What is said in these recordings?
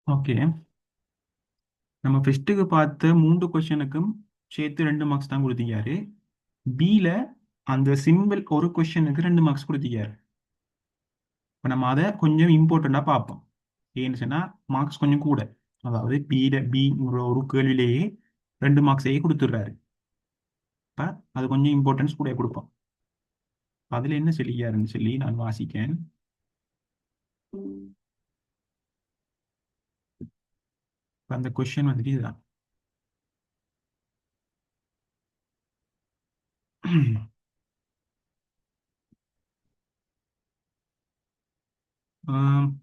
Okay. நம்ம ஃபர்ஸ்ட்டுக்கு பார்த்த 3 கொஸ்டினுக்கும் சேர்த்து 2 மார்க்ஸ் தான் கொடுத்திருக்காரு. பியில் அந்த சிம்பிள் ஒரு கொஸ்டினுக்கு 2 மார்க்ஸ் கொடுத்திருக்காரு. இப்போ நம்ம அதை கொஞ்சம் இம்பார்ட்டண்ட்டாக பார்ப்போம். ஏன்னு சொன்னால் மார்க்ஸ் கொஞ்சம் கூட. அதாவது பிங்கிற ஒரு கேள்வியிலேயே 2 மார்க்ஸையே கொடுத்துட்றாரு. இப்போ அது கொஞ்சம் இம்பார்ட்டன்ஸ் கூட கொடுப்போம். அதில் என்ன சொல்லிக்காருன்னு சொல்லி நான் வாசிக்கேன். அந்த கொஸ்டின் வந்துட்டு இதுதான்.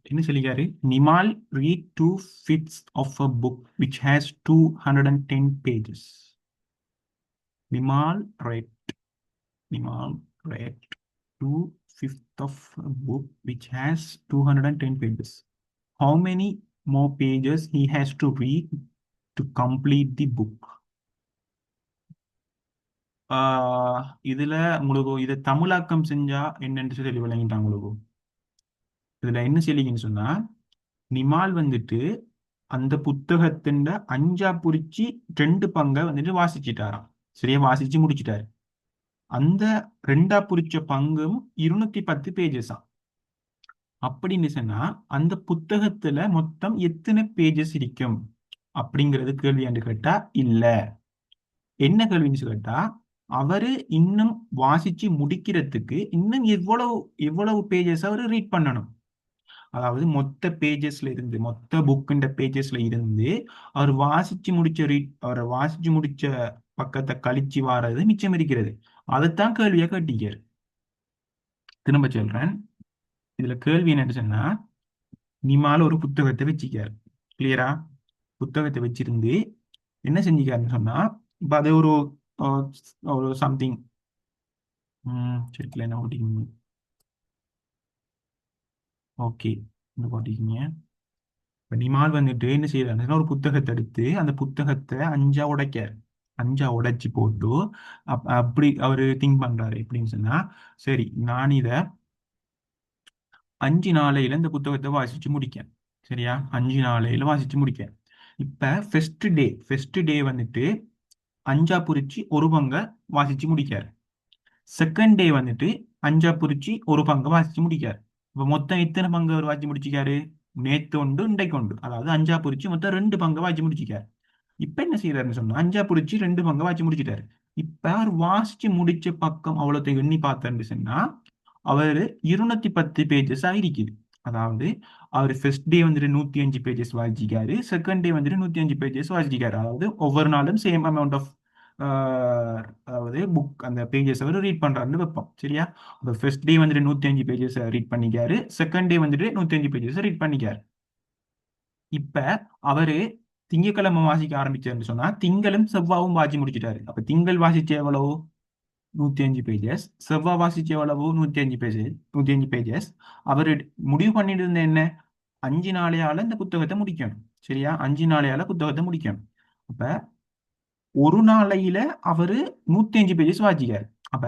என்ன சொல்லிக்காரு? Nimal read 2/5 of a book which has 210 pages. Nimal read Nimal read 2/5 of a book which has 210 pages. How many more pages he has to read to complete the book? இதுல உங்களுக்கு இதை தமிழாக்கம் செஞ்சா என்னன்னு சொல்லி விளங்கிட்டாங்க உங்களுக்கு. இதுல என்ன செய்யலீங்கன்னு சொன்னா, நிமால் வந்துட்டு அந்த புத்தகத்தின் 5 குறிச்சி 2 பங்கை வந்துட்டு வாசிச்சிட்டாராம். சரியா வாசிச்சு முடிச்சிட்டாரு. அந்த 2 குறிச்ச பங்கும் 210 பேஜஸா. அப்படின்னு சொன்னா அந்த புத்தகத்துல மொத்தம் எத்தனை பேஜஸ் இருக்கும் அப்படிங்கிறது கேள்வியாண்டு கேட்டா இல்ல. என்ன கேள்வின்னு கேட்டா, அவரு இன்னும் வாசிச்சு முடிக்கிறதுக்கு இன்னும் எவ்வளவு எவ்வளவு பேஜஸ் அவரு ரீட் பண்ணணும். அதாவது மொத்த பேஜஸ்ல இருந்து மொத்த புக்குண்ட பேஜஸ்ல இருந்து அவர் வாசிச்சு முடிச்ச பக்கத்தை கழிச்சு வாரது மிச்சம் இருக்கிறது. அதைத்தான் கேள்வியா கேட்டீங்க. திரும்ப சொல்றேன். இதுல கேள்வி என்னன்னு சொன்னா, நிமால ஒரு புத்தகத்தை வச்சுக்காரு. கிளியரா? புத்தகத்தை வச்சிருந்து என்ன செஞ்சுக்காருன்னு சொன்னா, இப்ப அது ஒரு அஹ், ஒரு சம்திங் செட்டில் என்ன ஓட்டிக்கீங்க. ஓகே, என்ன போட்டிருக்கீங்க? இப்ப நிமால் வந்துட்டு என்ன செய்யறாருன்னா, ஒரு புத்தகத்தை எடுத்து அந்த புத்தகத்தை 5 உடைக்காரு. 5 உடைச்சு போட்டு அப்படி அவரு திங்க் பண்றாரு. எப்படின்னு சொன்னா, சரி நான் இத 5 நாளையில இந்த புத்தகத்தை வாசிச்சு முடிக்கேன். சரியா? 5 நாளையில வாசிச்சு முடிக்கேன். இப்ப ஃபர்ஸ்ட் டே வந்துட்டு 5 குறிச்சி 1 பங்கை வாசிச்சு முடிக்காரு. செகண்ட் டே வந்துட்டு 5 குறிச்சி 1 பங்கை வாசிச்சு முடிக்காரு. இப்ப மொத்தம் எத்தனை பங்கு அவர் வாசிச்சு முடிச்சிக்காரு? நேத்து உண்டு இன்றைக்கு உண்டு. அதாவது 5 குறிச்சி மொத்தம் 2 பங்கை வாசிச்சு முடிச்சிக்காரு. இப்ப என்ன செய்யறாருன்னு சொன்னா, 5 குறிச்சி 2 பங்கை வாசிச்சு முடிச்சிட்டாரு. இப்ப அவர் வாசிச்சு முடிச்ச பக்கம் அவ்வளோத்தை எண்ணி பார்த்தாருன்னு சொன்னா, அவரு 210 பேஜஸ் ஆயிருக்குது. அதாவது அவர் ஃபர்ஸ்ட் டே வந்துட்டு 105 பேஜஸ் வாசிச்சிக்காரு. செகண்ட் டே வந்துட்டு 105 பேஜஸ் வாசிச்சிக்காரு. அதாவது ஒவ்வொரு நாளும் சேம் அமௌண்ட் ஆஃப் அதாவது புக் அந்த பேஜஸ் அவர் ரீட் பண்றாருன்னு வைப்போம். சரியா? அப்போ ஃபர்ஸ்ட் டே வந்துட்டு 105 பேஜஸ் ரீட் பண்ணிக்காரு. செகண்ட் டே வந்துட்டு 105 பேஜஸ் ரீட் பண்ணிக்காரு. இப்ப அவரு திங்கட்கிழமை வாசிக்க ஆரம்பிச்சாருன்னு சொன்னா, திங்களும் செவ்வாவும் வாசி முடிச்சிட்டாரு. அப்ப திங்கள் வாசிச்ச எவ்வளவு? 105 பேஜஸ். செவ்வாய் வாசிச்ச எவ்வளவு? 105 பேஜஸ். 105 பேஜஸ். அவரு முடிவு பண்ணிட்டு இருந்த என்ன? 5 நாளையால இந்த புத்தகத்தை முடிக்கணும். சரியா? 5 நாளையால புத்தகத்தை முடிக்கணும். அப்ப ஒரு நாளையில அவரு 105 பேஜஸ் வாசிக்காரு. அப்ப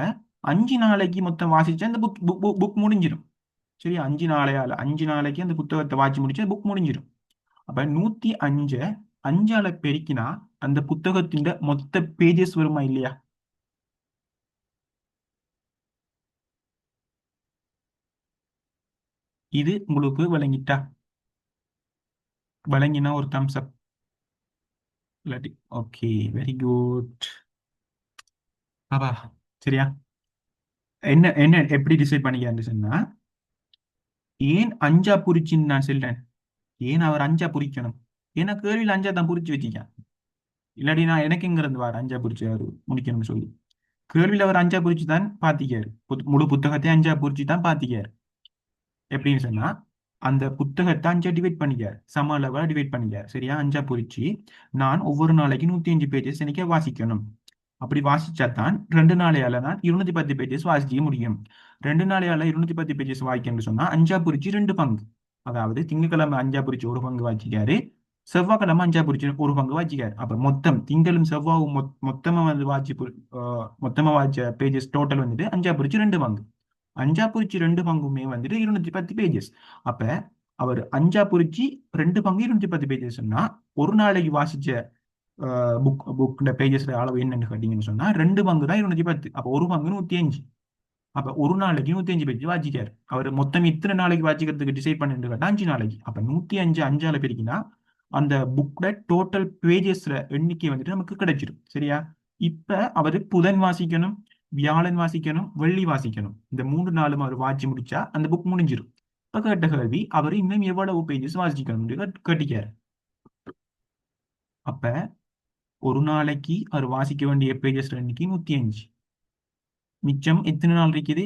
5 நாளைக்கு மொத்தம் வாசிச்சா அந்த புக் புக் முடிஞ்சிடும். சரியா? 5 நாளைக்கு அந்த புத்தகத்தை வாசி முடிச்சா புக் முடிஞ்சிடும். அப்ப 105 5ஆல பெருக்கினா அந்த புத்தகத்தின் மொத்த பேஜஸ் வருமா இல்லையா? இது உங்களுக்கு விளங்கிட்டா? விளங்கினா ஒரு தம்ஸ் அப். இல்லாட்டி ஓகே, வெரி குட். அப்பா, சரியா? என்ன என்ன எப்படி டிசைட் பண்ணிக்காருன்னு சொன்னா, ஏன் 5 குறிச்சின்னு நான் சொல்றேன். ஏன் அவர் 5 குறிக்கணும்? ஏன்னா கேள்வியில் 5 தான் குறிச்சு வச்சிருக்கேன். இல்லாட்டி நான் எனக்கு இங்க இருந்து வார் 5 குறிச்சு அவர் முடிக்கணும்னு சொல்லி. கேள்வியில் அவர் 5 குறிச்சு தான் பாத்திக்காரு. முழு புத்தகத்தையும் 5 குறிச்சு தான் பாத்திக்காரு. எப்படின்னு சொன்னா, அந்த புத்தகத்தை 5 டிவைட் பண்ணிக்காரு. சம அளவா டிவைட் பண்ணிக்காரு. சரியா? 5 குறிச்சு நான் ஒவ்வொரு நாளைக்கு 105 பேஜஸ் எனக்கு வாசிக்கணும். அப்படி வாசிச்சா தான் 2 நாளையால நான் 210 பேஜஸ் வாசிக்க முடியும். 2 நாளையால 210 பேஜஸ் வாய்க்கணும்னு சொன்னா 5 குறிச்சி 2 பங்கு. அதாவது திங்கட்கிழமை 5 குறிச்சி 1 பங்கு வாசிக்காரு. செவ்வாய்க்கிழமை 5 குறிச்சி 1 பங்கு வாசிக்காரு. அப்ப மொத்தம் திங்களும் செவ்வாயும் மொத்தமா வந்து மொத்தமா வாசிச்ச பேஜஸ் டோட்டல் வந்துட்டு 5 குறிச்சி 2 பங்கு. 5 குறிச்சி 2 பங்குமே வந்துட்டு 210 பேஜஸ். அப்ப அவர் அஞ்சா குறிச்சு 2 பங்கு 210 பேஜஸ் சொன்னா ஒரு நாளைக்கு வாசிச்ச புக்ல பேஜஸ்ல அளவு என்னன்னு கேட்டீங்கன்னு சொன்னா 2 பங்கு தான் 210. அப்போ ஒரு பங்கு 105. அப்ப ஒரு நாளைக்கு 105 பேஜ் வாசிக்காரு. அவர் மொத்தம் இத்தனை நாளைக்கு வாசிக்கிறதுக்கு டிசைட் பண்ணிட்டு கேட்டா 5 நாளைக்கு. அப்ப 105 அஞ்சால பெருக்கினா அந்த புக்ல டோட்டல் பேஜஸ் எண்ணிக்கை வந்துட்டு நமக்கு கிடைச்சிடும். சரியா? இப்ப அவரு புதன் வாசிக்கணும், வியாழன் வாசிக்கணும், வெள்ளி வாசிக்கணும். இந்த 3 நாளும் அவர் வாசி முடிச்சா அந்த புக் முடிஞ்சிடும். இப்ப கேட்ட கேள்வி, அவர் இன்னும் எவ்வளவு பேஜஸ் வாசிக்கணும் கேட்டிக்காரு. அப்ப ஒரு நாளைக்கு அவர் வாசிக்க வேண்டிய பேஜஸ் எண்ணிக்கை 105. மிச்சம் எத்தனை நாள் இருக்குது?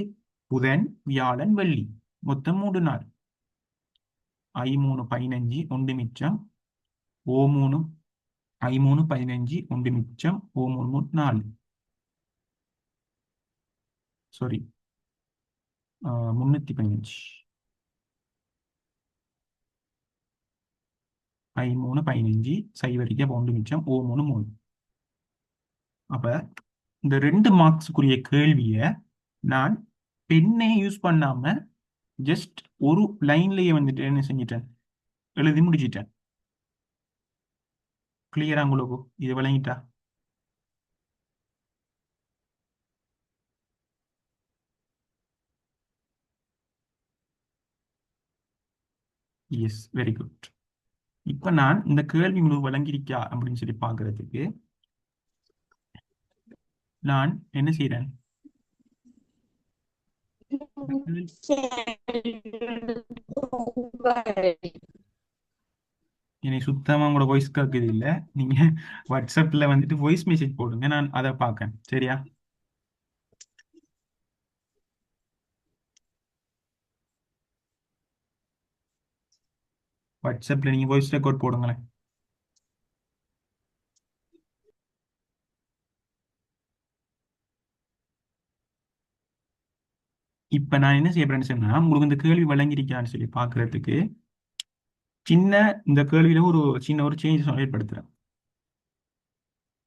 புதன், வியாழன், வெள்ளி. மொத்தம் 3 நாள். 3 15 ஒன்று மிச்சம். ஓ 3 15 ஒன்று மிச்சம். ஓ 3 4. சாரி, 315. 15 சைவரிக்க ஒன்று மிச்சம். ஓ 3 அப்ப இந்த 2 மார்க்ஸுக்குரிய கேள்வியை நான் பெண்ணே யூஸ் பண்ணாம ஜஸ்ட் ஒரு லைன்லயே வந்துட்டு என்ன செஞ்சிட்டேன், எழுதி முடிச்சிட்டேன். கிளியரா உங்களுக்கு இது விளங்கிட்டா? Yes, very good. இப்ப நான் இந்த கேள்வி உங்களுக்கு விளங்கிருக்கா அப்படின்னு சொல்லி பாக்குறதுக்கு நான் என்ன செய்றேன், இந்த கேள்வி என்னை சுத்தமா உங்களோட வாய்ஸ் கேட்குது இல்ல. நீங்க வாட்ஸ்அப்ல வந்துட்டு வாய்ஸ் மெசேஜ் போடுங்க, நான் அதை பார்க்கேன். சரியா? வாட்ஸ்அப்ல நீங்க வாய்ஸ் ரெக்கார்ட் போடுங்களேன். இப்ப நான் என்ன செய்ய போறேன்னு சொன்னா, உங்களுக்கு இந்த கேள்வி விளங்கிருக்கான்னு சொல்லி பாக்குறதுக்கு சின்ன இந்த கேள்வியில ஒரு சின்ன ஒரு சேஞ்ச் ஏற்படுத்துறேன்.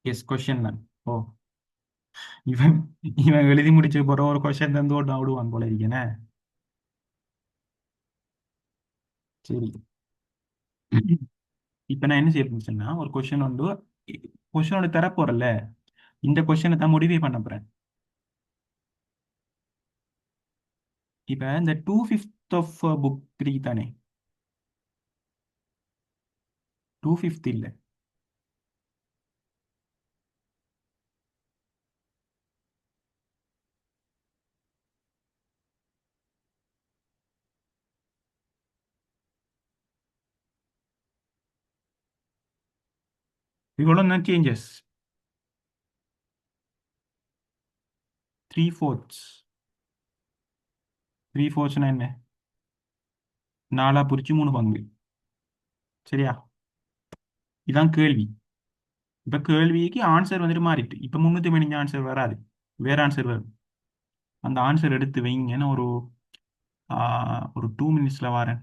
எஸ், கொஸ்டின் தான். ஓ, இவன் இவன் எழுதி முடிச்ச போற ஒரு கொஸ்டின் தந்து ஓட்டு விடுவான் போல இருக்கேனே. சரி. இப்ப நான் என்ன செய்ய போறேன்னு சொன்னா, ஒரு கொஸ்டின் வந்து கொஸ்டினோட தரப்போறல, இந்த கொஸ்டினை தான் மோடிஃபை பண்ண போறேன். இப்ப இந்த 2/5 ஆஃப் புக் 3 தானே, 2/5 இல்ல. இவ்வளவு தான் சேஞ்சஸ். 3/4. 3/4 என்ன? 4 புரிச்சு 3 பங்கு. சரியா? இதான் கேள்வி. இப்ப கேள்விக்கு ஆன்சர் வந்துட்டு மாறிட்டு இப்ப 315 ஆன்சர் வராது, வேற ஆன்சர் வரும். அந்த ஆன்சர் எடுத்து வைங்கன்னு ஒரு 2 மினிட்ஸ்ல வரேன்.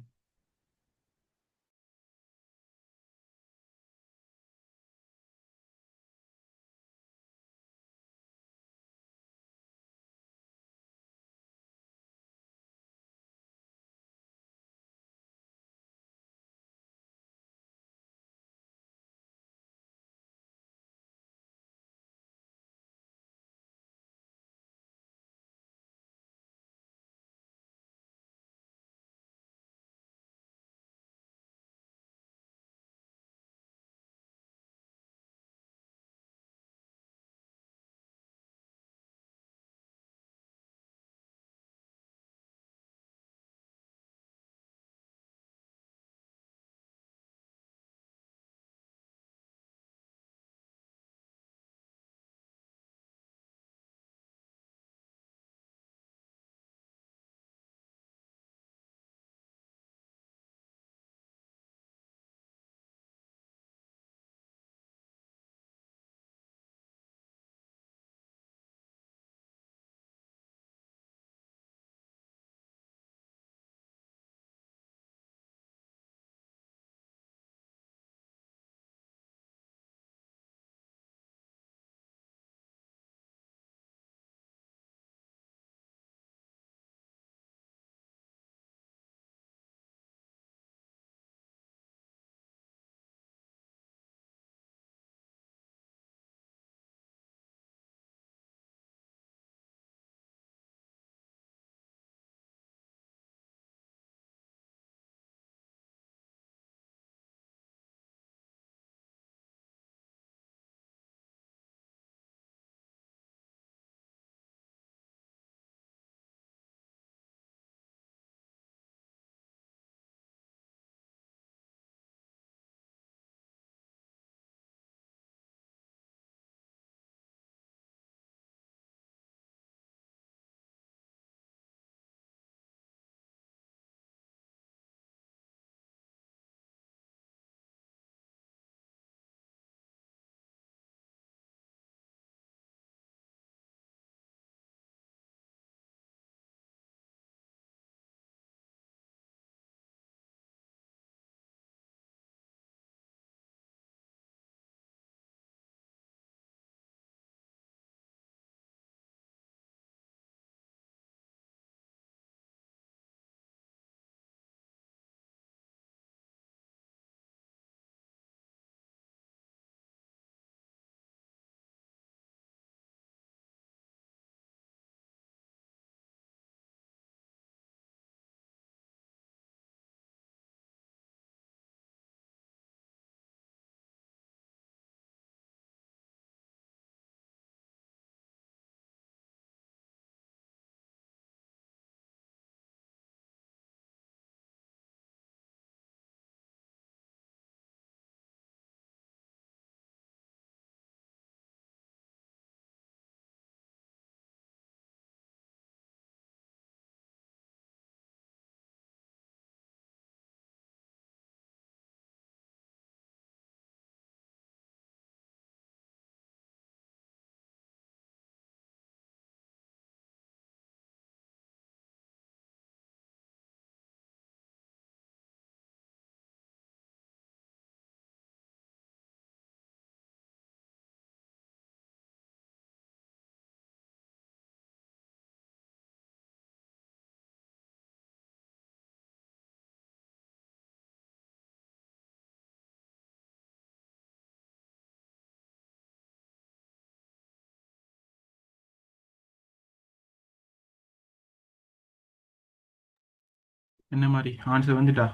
என்ன மாதிரி ஆன்சர் வந்துட்டா?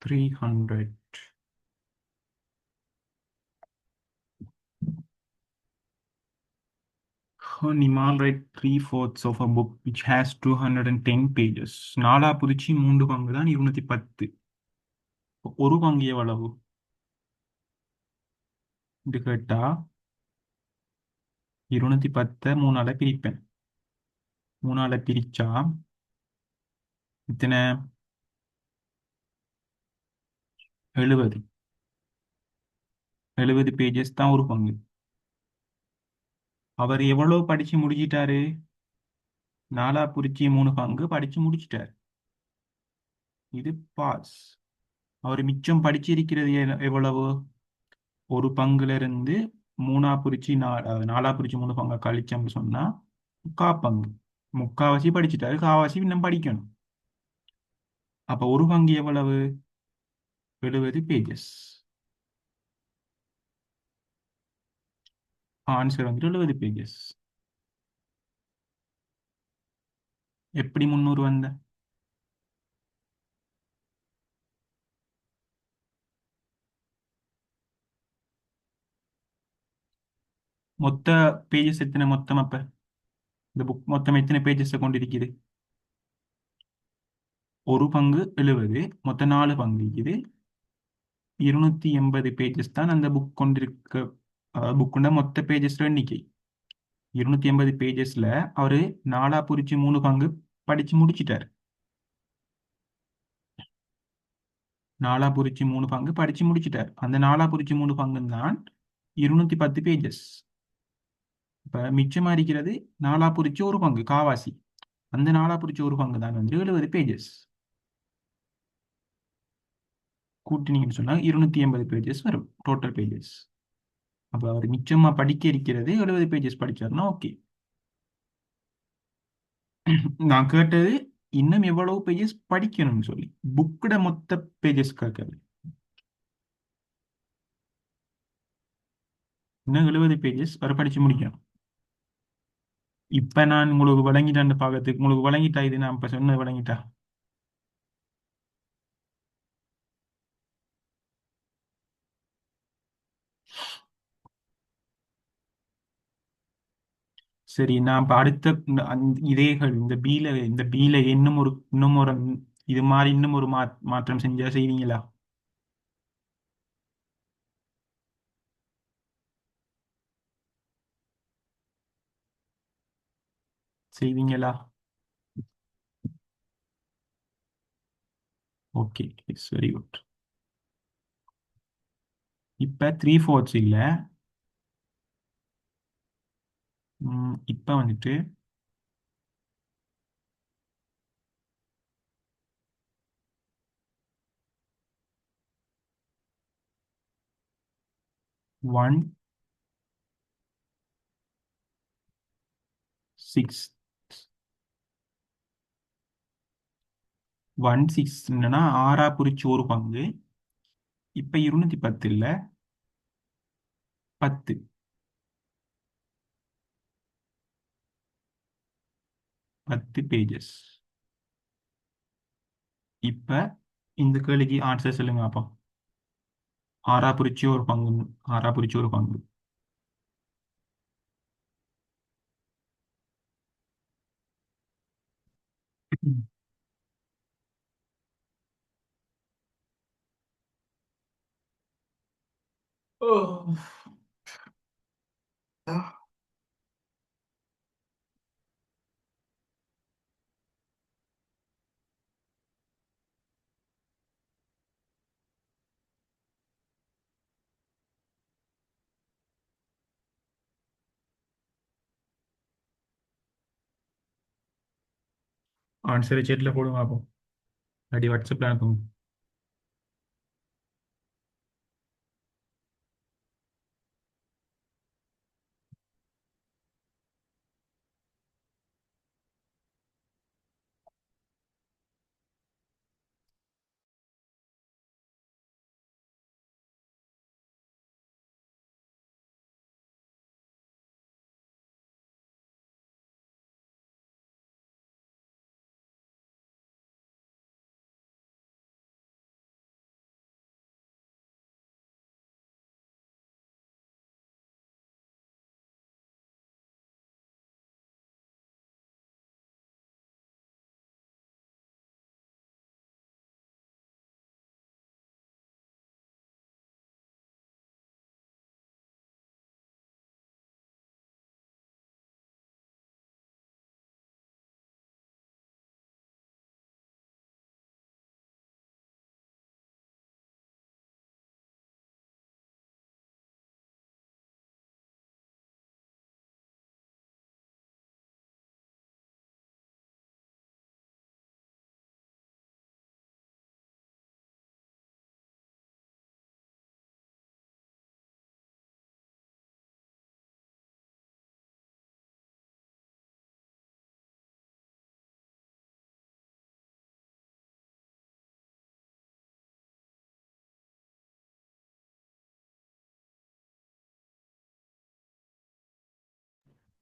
300. Nimal write 3/4 of a book which has 210 pages. நாலா புதிச்சு மூன்று பங்கு தான் 210. ஒரு பங்கு எவ்வளவு இது கேட்டா 210 மூணால பிரிப்பேன். மூணால பிரிச்சா இத்தனை 70. 70 பேஜஸ் தான் ஒரு பங்கு. அவர் எவ்வளவு படிச்சு முடிச்சிட்டாரு? நாலா புரிச்சி மூணு பங்கு படிச்சு முடிச்சிட்டாரு. இது பாஸ். அவர் மிச்சம் படிச்சிருக்கிறது எவ்வளவு? ஒரு பங்குல இருந்து மூணா புரிச்சு நாலா புரிச்சு மூணு பங்கா கழிச்சோம்னு சொன்னா முக்கா பங்கு. முக்காவாசி படிச்சுட்டாரு, காவாசி இன்னும் படிக்கணும். அப்ப ஒரு பங்கு எவ்வளவு? 70 பேஜஸ். ஆன்சர் வந்து 70 பேஜஸ். எப்படி 300 வந்த? மொத்த பேஜஸ் எத்தனை மொத்தம் அப்ப? இந்த புக் மொத்தம் எத்தனை பேஜஸ் கொண்டிருக்குது? ஒரு பங்கு 70, மொத்தம் 4 பங்கு இது 280 பேஜஸ் தான் அந்த புக் கொண்டிருக்க. புக்குண்ட மொத்த பேஜஸ் எண்ணிக்கை 280 பேஜஸ்ல அவரு நாலா புரிச்சு மூணு பங்கு படிச்சு முடிச்சிட்டாரு. நாலா புரிச்சு மூணு பங்கு படிச்சு முடிச்சிட்டாரு. அந்த நாலா புரிச்சு மூணு பங்கு தான் 210 பேஜஸ். இப்ப மிச்சமா இருக்கிறது நாலா புரிச்சு ஒரு பங்கு காவாசி. அந்த நாலா புரிச்சு ஒரு பங்கு தான் வந்து 70 பேஜஸ். கூட்டினீங்கன்னு சொன்னா 280 பேஜஸ் வரும் டோட்டல் பேஜஸ். அப்ப அவர் மிச்சமா படிக்க இருக்கிறது 70 பேஜஸ் படிச்சாருன்னா ஓகே. நான் கேட்டது இன்னும் எவ்வளவு பேஜஸ் படிக்கணும்னு சொல்லி, புக்கோட மொத்த பேஜஸ் கேட்கறது. இன்னும் 70 பேஜஸ் வர படிச்சு முடிக்கணும். இப்ப நான் உங்களுக்கு வழங்கிட்டான்னு பார்க்கறதுக்கு உங்களுக்கு வழங்கிட்டா? இது நான் இப்ப சொன்னது வழங்கிட்டா? சரி, நான் இப்ப அடுத்த இதேகள் இந்த பீல இன்னும் ஒரு இது மாதிரி இன்னும் ஒரு மாற்றம் செஞ்சா செய்வீங்களா? செய்வீங்களா? Okay, it's very good. இப்ப 3/4 இல்ல. இப்ப வந்துட்டு 1/6. 1/6 என்னன்னா ஆறா குறிச்சு ஒரு பங்கு. இப்ப 210 இல்ல, 10. 10 பேஜஸ். இப்ப இந்த கேள்விக்கு ஆன்சர் சொல்லுங்க அப்போ. ஆறா குறிச்சு ஒரு பங்கு. ஆறா குறிச்சு ஒரு பங்கு. ஆன்சரை சேட்டில் போடுங்க அப்போ, அடி வாட்ஸ்அப்ல அனுப்புங்க.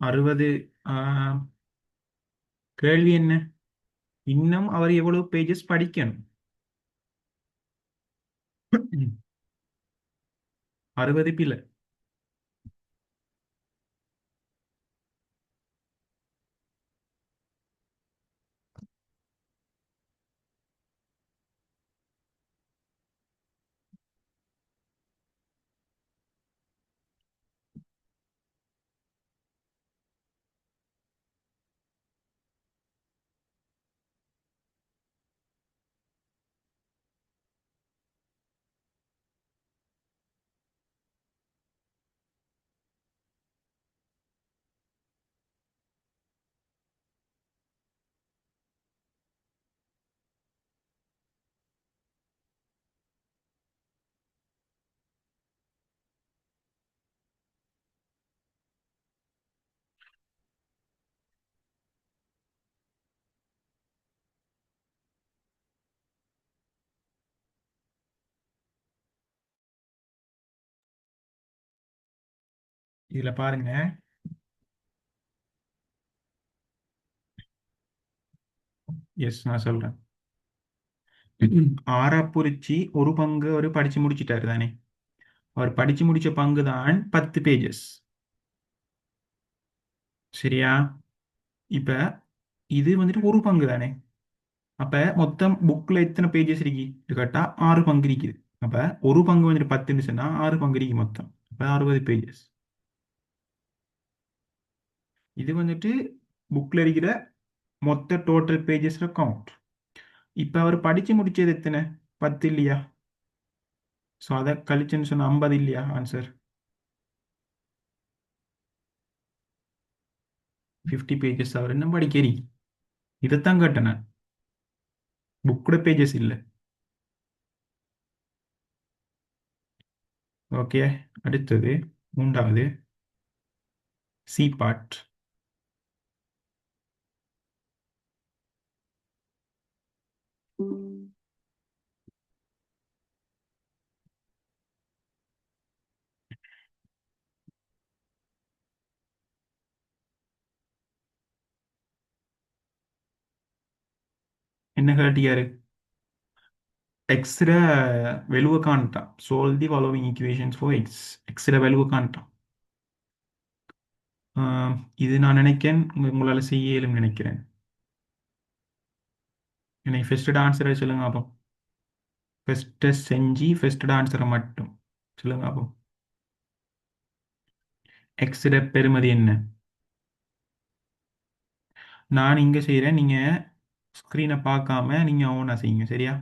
60. கேள்வி என்ன? இன்னும் அவர் எவ்வளவு பேஜஸ் படிக்கணும்? 60 பிள்ளை. இதுல பாருங்க. எஸ், நான் சொல்றேன். ஆறா குறிச்சி ஒரு பங்கு அவர் படிச்சு முடிச்சிட்டாரு தானே. அவர் படிச்சு முடிச்ச பங்கு தான் 10 பேஜஸ். சரியா? இப்ப இது வந்துட்டு ஒரு பங்கு தானே. அப்ப மொத்தம் புக்ல எத்தனை பேஜஸ் இருக்கு கேட்டா 6 பங்கு இருக்குது. அப்ப ஒரு பங்கு வந்துட்டு 10ன்னு சொன்னா 6 பங்கு இருக்கு மொத்தம். அப்ப 60 பேஜஸ். இது வந்துட்டு புக்ல இருக்கிற மொத்த டோட்டல் பேஜஸ் கவுண்ட். இப்ப அவர் படிச்சு முடிச்சது எத்தனை? 10 இல்லையா? ஸோ அதை கழிச்சுன்னு சொன்னா 50 இல்லையா ஆன்சர்? 50 பேஜஸ் அவர் என்ன படிக்கிறீ? இதைத்தான் கேட்டேன் நான். புக்கோட பேஜஸ் இல்லை. ஓகே. அடுத்தது மூன்றாவது சி பார்ட். என்ன கேட்டியாரு? எக்ஸ்ர வெலுவை காண்ட்டான். Solve the following equations for x. எக்ஸ்ர வெலுவை காண்ட்டான். இது நான் நினைக்கிறேன் உங்களால் செய்ய இயலும்னு நினைக்கிறேன். எனக்கு ஃபர்ஸ்ட் ஆன்சரை சொல்லுங்க அப்போ. ஃபர்ஸ்ட் செஞ்சு ஃபர்ஸ்ட் ஆன்சரை மட்டும் சொல்லுங்க அப்போ. எக்ஸ்ர பெருமதி என்ன? நான் இங்கே செய்கிறேன், நீங்கள் ஸ்க்ரீனை பார்க்காம நீங்கள் ஓனாக செய்யுங்க. சரியா?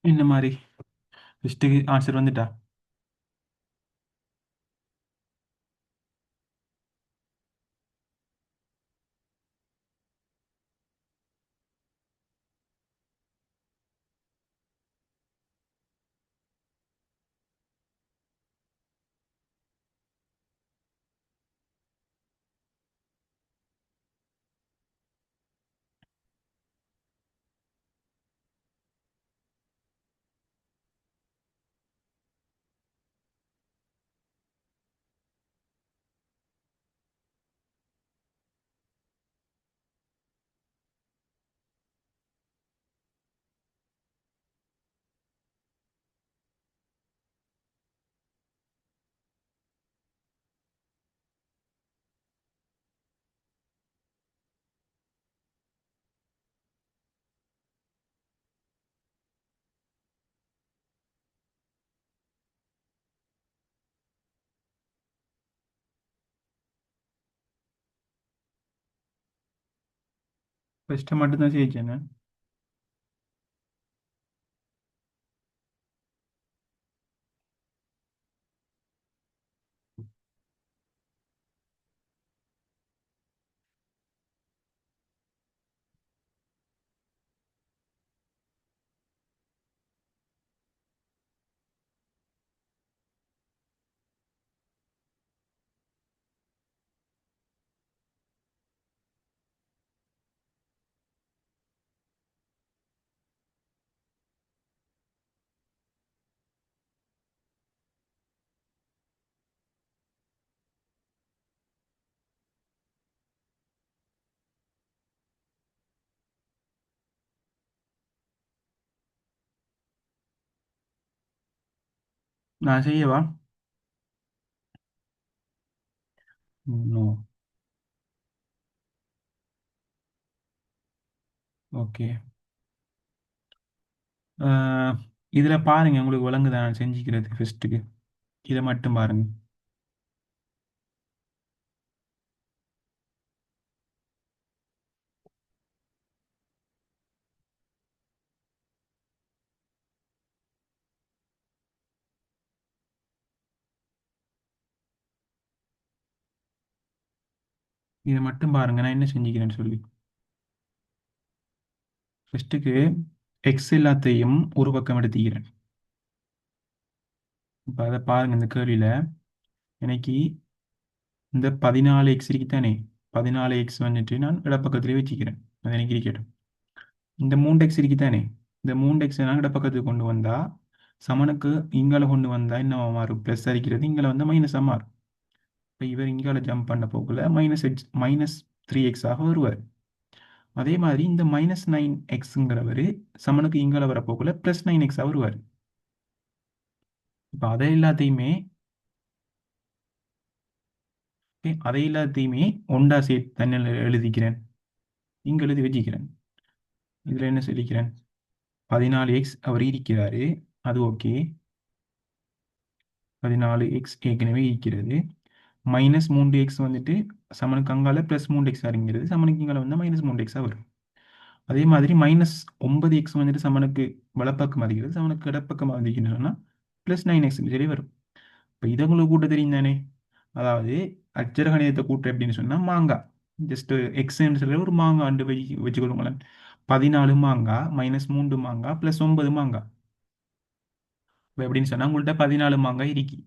இந்த மாதிரி ஃபஸ்ட்டுக்கு ஆன்சர் வந்துட்டா? ஃபஸ்ட்டை மட்டும்தான் ஜெயிச்சேன். நான் செய்யவா? நோ. ஓகே. இதில் பாருங்க, உங்களுக்கு விளங்குதான் நான் செஞ்சுக்கிறது ஃபஸ்ட்டுக்கு. இதை மட்டும் பாருங்க. இதை மட்டும் பாருங்க நான் என்ன செஞ்சுக்கிறேன்னு சொல்லி. ஃபஸ்ட்டுக்கு எக்ஸ் எல்லாத்தையும் ஒரு பக்கம் எடுத்துக்கிறேன். இப்போ அதை பாருங்க, இந்த கேள்வியில் எனக்கு இந்த 14x இருக்குதானே, 14x வந்துட்டு நான் இடப்பக்கத்திலே வச்சுக்கிறேன். அது எனக்கு இருக்கட்டும். இந்த 3x இருக்குதானே, இந்த 3x நான் இடப்பக்கத்துக்கு கொண்டு வந்தா சமனுக்கு இங்கால கொண்டு வந்தா என்ன மாறும்? ப்ளஸ் அடிக்கிறது இங்கால வந்து மைனஸாக மாறும். இப்போ இவர் இங்கால ஜம்ப் பண்ண போக்குல -3x ஆக வருவார். அதே மாதிரி இந்த -9xங்கிறவர் சமனுக்கு இங்கால வரப்போக்குல +9x வருவார். இப்போ அதை எல்லாத்தையுமே ஒண்டா சேர்த்து தண்ணியில் எழுதிக்கிறேன். இங்கே எழுதி வச்சுக்கிறேன். இதில் என்ன சொல்லிக்கிறேன்? 14x அவர் இருக்கிறாரு, அது ஓகே. 14x ஏற்கனவே இருக்கிறது. -3x வந்துட்டு சமனுக்கு அங்கால +3x அறிங்கிறது, சமனுக்கு இங்கால வந்து -3x வரும். அதே மாதிரி -9x வந்துட்டு சமனுக்கு வலப்பக்கம் அதிகிறது, சமனுக்கு இடப்பக்கம் அதிகம்னா +9x சொல்லி வரும். இப்போ இதை உங்களுக்கு கூட்ட தெரியும் தானே? அதாவது அட்சர கணிதத்தை கூட்டு எப்படின்னு சொன்னால் மாங்காய் ஜஸ்ட் எக்ஸ்ன்னு சொல்லி ஒரு மாங்காய் அண்டு வச்சுக்கொள்ளுங்களேன். 14 மாங்காய் -3 மாங்காய் +9 மாங்காய். இப்போ எப்படின்னு சொன்னால் உங்கள்கிட்ட 14 மாங்காய் இருக்கு.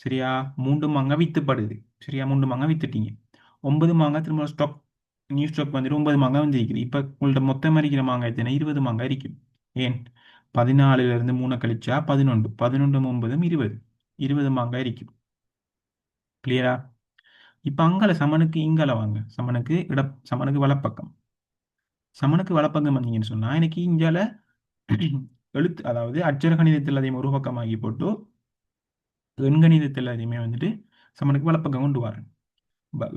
சரியா? 3 மாங்காய் வித்துப்படுது. சரியா? 3 மாங்காய் வித்துட்டீங்க. 9 மாங்காய் திரும்ப ஸ்டாக், நியூ ஸ்டாக் வந்துட்டு 9 மாங்காய் வந்துருக்குது. இப்போ உங்கள்கிட்ட மொத்தம் இருக்கிற மாங்காய் எத்தனை? 20 மாங்காய் இருக்கும். ஏன்? 14லேருந்து 3 கழிச்சா 11, 11 9 20, 20 மாங்காய் இருக்கும். கிளியரா? இப்போ அங்கால சமனுக்கு இங்கால வாங்க. சமனுக்கு வலப்பக்கம். சமனுக்கு வலப்பக்கம் வந்தீங்கன்னு சொன்னா எனக்கு இங்கால எழுத்து, அதாவது அட்சர கணிதத்தில் அதையும் ஒரு பக்கமாகி போட்டு எண்கணிதத்தில் அதையுமே வந்துட்டு சமனுக்கு வலப்பக்கம் கொண்டு வரேன்.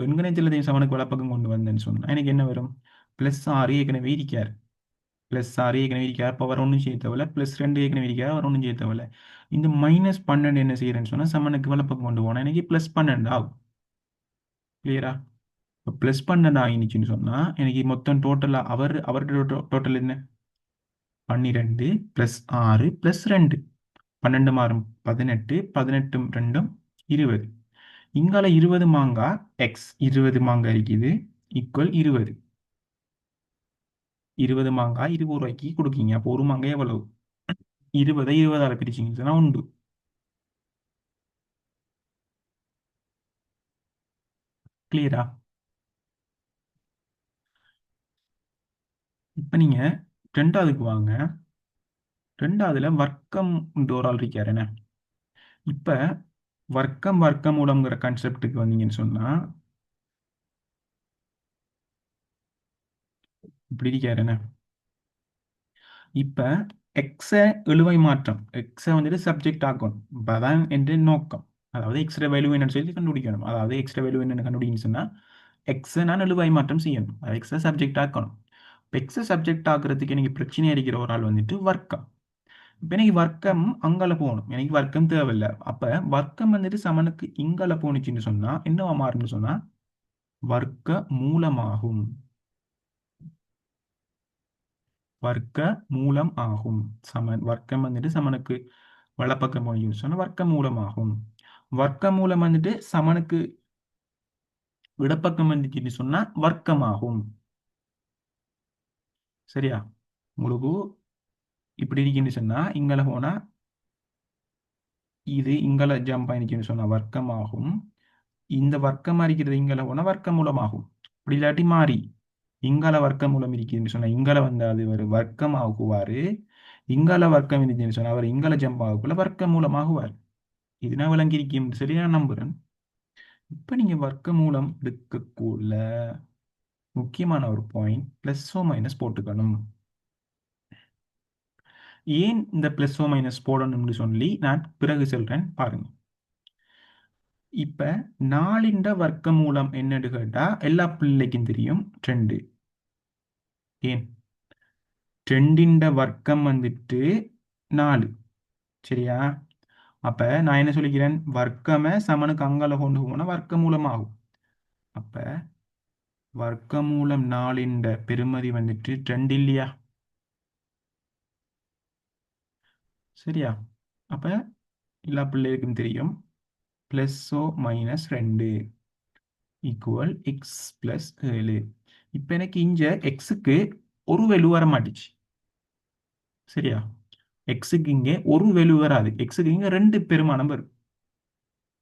எண்கணிதத்தில் அதையும் சமனுக்கு வலப்பக்கம் கொண்டு வந்தேன்னு சொன்னா எனக்கு என்ன வரும்? +6 ஏற்கனவே இருக்கார். +6 ஏற்கனவே இருக்கார். பவர் ஒன்றும் செய்ய தேவையில்ல. +2 ஏற்கனவே இருக்கார். அவர் ஒன்றும் செய்ய தேவையில்ல. இந்த -12 என்ன செய்யறேன்னு சொன்னா சமனுக்கு வலப்பக்கம் கொண்டு போனா எனக்கு +12 ஆகும். கிளியரா? இப்போ +12 ஆகிடுச்சுன்னு சொன்னா எனக்கு மொத்தம் டோட்டலா அவருடைய டோட்டல் என்ன? 12 ப்ளஸ் 6 ப்ளஸ் 2. 12 மாறும் 18, 18 ரெண்டும் 20. இங்கால 20 மாங்கா எக்ஸ் 20 மாங்கா இருக்குது ஈக்குவல் 20. 20 மாங்காய் 20 ரூபாய்க்கு கொடுக்கீங்க. அப்போ ஒரு மாங்காய் எவ்வளவு? 20 20ஆல பிரிச்சிங்கன்னா உண்டு. கிளியரா? இப்போ நீங்க ரெண்டாவதுக்கு வாங்க. ரெண்டாவதுல வர்க்கம் ஒரு ஆள் இருக்காரு என்ன. இப்ப வர்க்கம் வர்க்க மூலம்ங்கிற கான்செப்டுக்கு வந்தீங்கன்னு சொன்னா இப்படி இருக்காரு என்ன. இப்ப எக்ஸ எழுவை மாற்றம் எக்ஸை வந்துட்டு சப்ஜெக்ட் ஆக்கணும். இப்போ அதான் என்ற நோக்கம். அதாவது எக்ஸ்ட்ரா வேல்யூ என்னன்னு சொல்லி கண்டுபிடிக்கணும். அதாவது எக்ஸ்ட்ரா வேல்யூ என்னன்னு கண்டுபிடிக்கணும்னு சொன்னா எக்ஸை நான் எழுவாய் மாற்றம் செய்யணும். எக்ஸை சப்ஜெக்ட் ஆக்கணும். இப்போ எக்ஸை சப்ஜெக்ட் ஆக்குறதுக்கு எனக்கு பிரச்சனை இருக்கிற ஒரு ஆள் வந்துட்டு வர்க்கம். இப்போ எனக்கு வர்க்கம் அங்கால போகணும். எனக்கு வர்க்கம் தேவையில்லை. அப்ப வர்க்கம் வந்துட்டு சமனுக்கு இங்கால போனுச்சுன்னு சொன்னா என்னவா மாறும்னு சொன்னா வர்க்க மூலமாகும். வர்க்க மூலம் ஆகும். சமன் வர்க்கம் வந்துட்டு சமனுக்கு வலப்பக்கம் போனிச்சுன்னு சொன்னா வர்க்க மூலமாகும். வர்க்க மூலம் வந்துட்டு சமனுக்கு இடப்பக்கம் வந்துச்சுன்னு சொன்னா வர்க்கமாகும். சரியா? உங்களுக்கு இப்படி இருக்குன்னு சொன்னா இங்கால போனா இது இங்கல ஜம்ப் ஆயிடுச்சுன்னு சொன்னா வர்க்கமாகும். இந்த வர்க்கம் இருக்கிறது இங்கல போனா வர்க்க மூலமாகும். இப்படி இல்லாட்டி மாறி இங்கால வர்க்க மூலம் இருக்குதுன்னு சொன்னா இங்கால வந்து அது ஒரு வர்க்கம் ஆகுவாரு. இங்கால வர்க்கம் இருந்துச்சுன்னு சொன்னா அவர் இங்கால ஜம்ப் ஆகக்குள்ள வர்க்க மூலமாகுவார். இது நான் விளங்கி இருக்கேன் சரி நான் நம்புறேன். இப்ப நீங்க வர்க்க மூலம் எடுக்கக்குள்ள முக்கியமான ஒரு பாயிண்ட் பிளஸ்ஸோ மைனஸ் போட்டுக்கணும். ஏன் இந்த பிளஸ்ஸோ மைனஸ் போடணும்னு சொல்லி நான் பிறகு சொல்றேன் பாருங்க. இப்ப நாலின் வர்க்க மூலம் என்னன்னு கேட்டா எல்லா பிள்ளைக்கும் தெரியும் 2. ஏன் 2 வர்க்கம் வந்துட்டு 4. சரியா? அப்ப நான் என்ன சொல்லிக்கிறேன் வர்க்கமே சமனுக்கு அங்கால கொண்டு போனா வர்க்க மூலமாகும். அப்ப வர்க்க மூலம் 4 பெருமதி வந்துட்டு 2 இல்லையா? சரியா? அப்ப எல்லா பிள்ளைகளுக்கும் தெரியும் Blesso minus 2 equal X plus 7. இப்ப எனக்கு இங்க எக்ஸுக்கு ஒரு வேல்யூ வர மாட்டுச்சு. சரியா? எக்ஸுக்கு இங்கே ஒரு வேல்யூ வராது. எக்ஸுக்கு இங்க 2 பெருமானம் வரும்.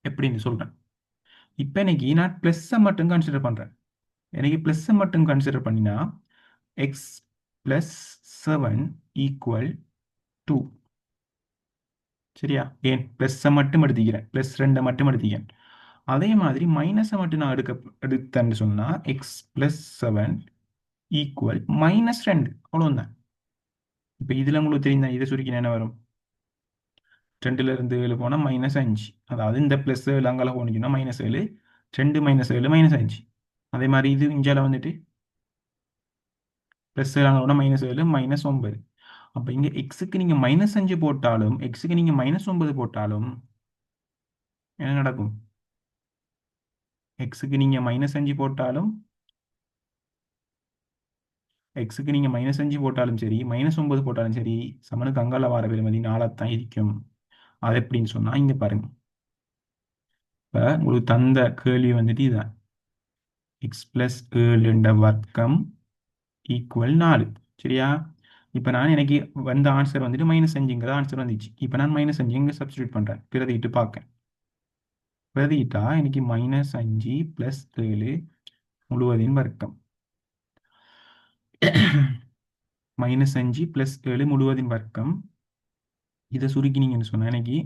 எப்படின்னு சொல்றேன். இப்ப எனக்கு நான் பிளஸ்ஸை மட்டும் கன்சிடர் பண்றேன். எனக்கு பிளஸ்ஸை மட்டும் கன்சிடர் பண்ணினா எக்ஸ் பிளஸ் 7 ஈக்குவல் 2. சரியா? ஏன் பிளஸ்ஸை மட்டும் எடுத்துக்கிறேன். பிளஸ் 2 மட்டும் எடுத்துக்கிறேன். அதே மாதிரி மைனஸை மட்டும் நான் எடுத்தேன்னு சொன்னா எக்ஸ் பிளஸ் 7 ஈக்குவல் -2. அவ்வளவுதான். இப்ப இதுல உங்களுக்கு தெரியும் இதை சுருக்கி என்ன வரும்? 2ல இருந்து 7 போனா -5. அதாவது இந்த பிளஸ் 7 அங்கால போனிச்சுன்னா -7. 2 -7 -5. அதே மாதிரி இது இஞ்சால வந்துட்டு பிளஸ் 7 அங்கே போனா -7 -9. அப்ப இங்க எக்ஸுக்கு நீங்க -5 போட்டாலும் எக்ஸுக்கு நீங்க -9 போட்டாலும் என்ன நடக்கும்? எக்ஸுக்கு நீங்க -5 போட்டாலும் எக்ஸுக்கு நீங்க -5 போட்டாலும் சரி -9 போட்டாலும் சரி சமனுக்கு அங்கால வார பெறுமதி 4 தான் இருக்கும். அது எப்படின்னு சொன்னா இங்க பாருங்க. இப்ப உங்களுக்கு தந்த கேள்வி வந்துட்டு இதான் எக்ஸ் பிளஸ் 7 வர்க்கம் ஈக்குவல் 4. சரியா? இப்போ நான் எனக்கு வந்த ஆன்சர் வந்துட்டு -5ங்கிற ஆன்சர் வந்துச்சு. இப்போ நான் -5 இங்கே சப்ஸ்டியூட் பண்ணுறேன். பிரதிட்டு பார்க்க பிரதிட்டா எனக்கு -5 + 7 முழுவதின் வர்க்கம் -5 + 7 முழுவதின் வர்க்கம். இதை சுருக்கினீங்கன்னு சொன்னா எனக்கு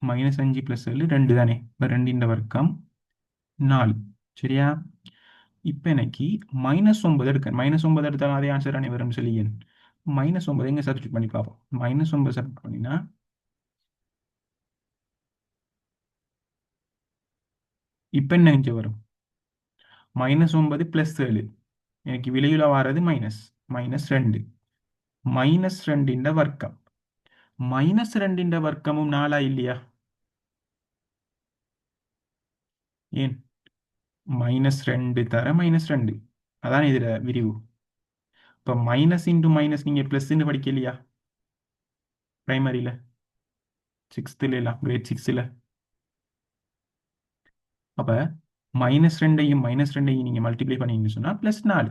-5 + 7 2 தானே. இப்போ 2 வர்க்கம் 4. சரியா? இப்போ எனக்கு -9 எடுக்க -9 எடுத்தாலும் அதே ஆன்சர் தானே வரும்னு சொல்லி -9 எங்க சப்ஸ்டியூட் பண்ணி பார்ப்போம். -9 சப்ஸ்டியூட் பண்ணினா இப்போ என்ன இங்கே வரும்? -9 + 7 எனக்கு விலையுல வாரது -2. -2 வர்க்கம். -2 வர்க்கமும் 4 இல்லையா? ஏன் -2 தர -2. அதான் இதுல விரிவு. இப்போ மைனஸ் இன்டூ மைனஸ் நீங்கள் ப்ளஸ்ன்னு படிக்கலையா பிரைமரியில்? சிக்ஸ்த்தில் எல்லாம் கிரேட் சிக்ஸில். அப்போ -2ஐயும் நீங்கள் மல்டிப்ளை பண்ணீங்கன்னு சொன்னால் +4.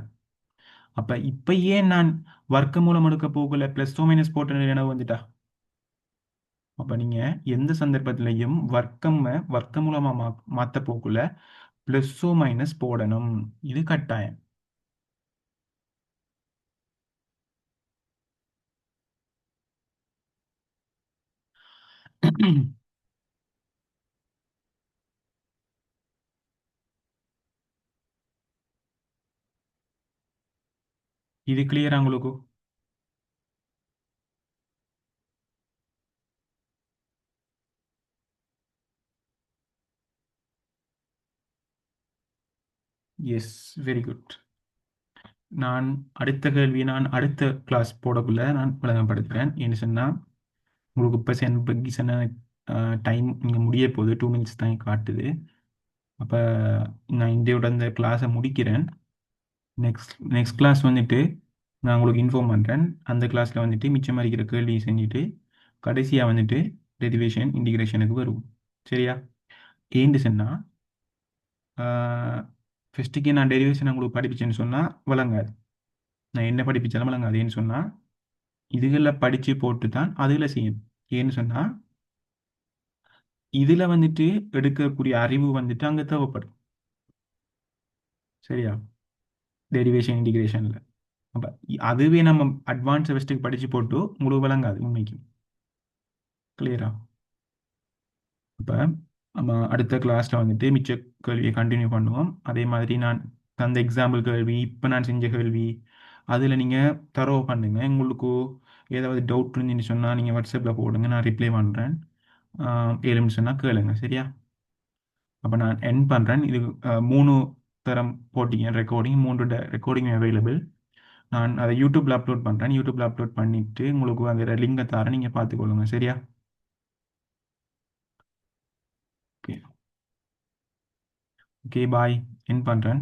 அப்போ இப்போ ஏன் நான் வர்க்க மூலம் எடுக்க போகல ப்ளஸ் டூ மைனஸ் போட்ட நினைவு வந்துட்டா? அப்போ நீங்கள் எந்த சந்தர்ப்பத்திலையும் வர்க்க மூலமாக மாற்ற போக்குள்ள ப்ளஸ்ஸோ மைனஸ் போடணும். இது கட்டாயம். இது கிளியரா உங்களுக்கு? Yes, very good. நான் அடுத்த கிளாஸ் போடக்குள்ள நான் விளங்கப்படுத்துகிறேன். என்ன சொன்னால் உங்களுக்கு இப்போ சொன்ன டைம் இங்கே முடிய போகுது, 2 மினிட்ஸ் தான் காட்டுது. அப்போ நான் இந்த கிளாஸை முடிக்கிறேன். நெக்ஸ்ட் கிளாஸ் வந்துட்டு நான் உங்களுக்கு இன்ஃபார்ம் பண்ணுறேன். அந்த கிளாஸில் வந்துட்டு மிச்சம் இருக்கிற கேள்வி செஞ்சுட்டு கடைசியாக வந்துட்டு டெரிவேஷன் இன்டிகிரேஷனுக்கு வருவோம். சரியா? ஏன்னு சொன்னால் ஃபஸ்ட்டுக்கு நான் டெரிவேஷன் உங்களுக்கு படிப்பிச்சேன்னு சொன்னால் விளங்காது. நான் என்ன படிப்பிச்சாலும் விளங்காது. ஏன்னு சொன்னால் இதுகளில் படித்து போட்டு தான் அதில் செய்யணும். ஏன்னு சொன்னால் இதில் வந்துட்டு எடுக்கக்கூடிய அறிவு வந்துட்டு அங்கே தேவைப்படும். சரியா? டெரிவேஷன் இன்டிகிரேஷனில். அப்போ அதுவே நம்ம அட்வான்ஸ் ஃபஸ்ட்டுக்கு படித்து போட்டு உங்களுக்கு விளங்காது உண்மைக்கு. கிளியரா? இப்போ நம்ம அடுத்த கிளாஸில் வந்துட்டு மிச்ச கேள்வியை கண்டினியூ பண்ணுவோம். அதே மாதிரி நான் தந்த எக்ஸாம்பிள் கேள்வி, இப்போ நான் செஞ்ச கேள்வி, அதில் நீங்கள் தரவு பண்ணுங்க. உங்களுக்கு ஏதாவது டவுட் இருந்துன்னு சொன்னால் நீங்கள் வாட்ஸ்அப்பில் போடுங்க, நான் ரிப்ளை பண்ணுறேன். ஏழுன்னு சொன்னால் கேளுங்க. சரியா? அப்போ நான் என் பண்ணுறேன். இது 3 தரம் போட்டிங்க ரெக்கார்டிங், 3 ரெக்கார்டிங் அவைலபிள். நான் அதை யூடியூப்பில் அப்லோட் பண்ணுறேன். யூடியூப்பில் அப்லோட் பண்ணிவிட்டு உங்களுக்கு அந்த லிங்கை தரேன், நீங்கள் பார்த்துக்கொள்ளுங்க. சரியா? ஓகே. ஓகே, பாய். என் பண்ணுறேன்.